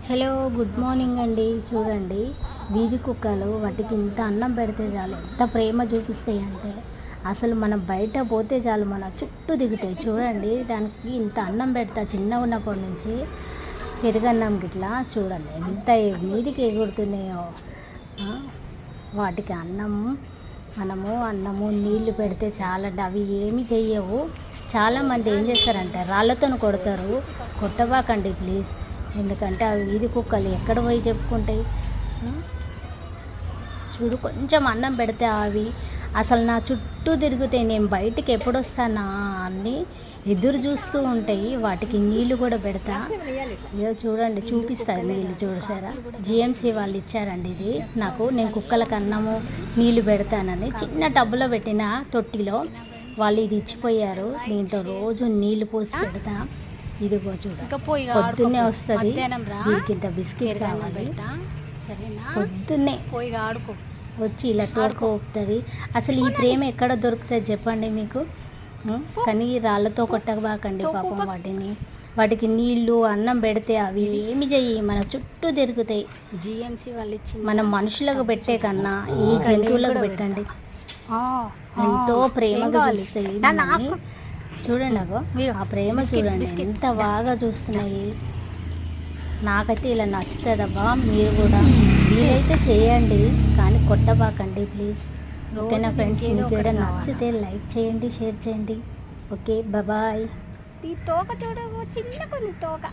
Hello good morning అండి. చూడండి, వీధి కుక్కలు వాటికి ఇంత అన్నం పెడితే చాలు ఎంత ప్రేమ చూపిస్తాయి అంటే అసలు మనం బయట పోతే చాలు మన చుట్టూ దిగుతాయి. చూడండి, దానికి ఇంత అన్నం పెడతా చిన్నగా ఉన్నప్పటి నుంచి పెరుగన్నం గిట్లా చూడండి ఎంత మీదికి ఎగురుతున్నాయో. వాటికి అన్నము నీళ్లు పెడితే చాలండి, అవి ఏమి చెయ్యవు. చాలామంది ఏం చేస్తారంటే రాళ్ళతో కొడతారు. కొట్టబాకండి ప్లీజ్, ఎందుకంటే అవి వీధి కుక్కలు ఎక్కడ పోయి చెప్పుకుంటాయి. చూడు, కొంచెం అన్నం పెడితే అవి అసలు నా చుట్టూ తిరుగుతాయి. నేను బయటికి ఎప్పుడు వస్తానా అన్నీ ఎదురు చూస్తూ ఉంటాయి. వాటికి నీళ్ళు కూడా పెడతా. ఇదో చూడండి, చూపిస్తాయి నీళ్ళు. చూసారా, జిఎంసి వాళ్ళు ఇచ్చారండి ఇది నాకు. నేను కుక్కలకు అన్నము నీళ్ళు పెడతానని చిన్న టబ్బులో పెట్టిన తొట్టిలో వాళ్ళు ఇది ఇచ్చిపోయారు. దీంట్లో రోజు నీళ్ళు పోసి పెడతా. ఇదిగో చూడ, పొద్దున్నే వస్తుంది. దీనికి ఇంత బిస్కెట్ కావాలి, పొద్దున్నే వచ్చి ఇలా తోడుకోపుతుంది. అసలు ఈ ప్రేమ ఎక్కడ దొరుకుతుంది చెప్పండి మీకు? కానీ రాళ్ళతో కొట్టబాకండి పాపం వాటికి నీళ్లు అన్నం పెడితే అవి ఏమి చెయ్యి మన చుట్టూ తిరుగుతాయి. జిఎంసి వాళ్ళు ఇచ్చి మనం మనుషులకు పెట్టే కన్నా ఈ జంతువులకు పెట్టండి, ఎంతో ప్రేమగా చూస్తాయి. చూడండి, అగో ఆ ప్రేమ చూడండి ఎంత బాగా చూస్తున్నాయి. నాకైతే ఇలా నచ్చుతుందబ్బా. మీరు కూడా వీలైతే చేయండి, కానీ కొట్టబాకండి ప్లీజ్. ఓకేనా ఫ్రెండ్స్? మీకు కూడా నచ్చితే లైక్ చేయండి, షేర్ చేయండి. Okay, bye. ఈ తోక చూడ చిన్న కొన్ని తోక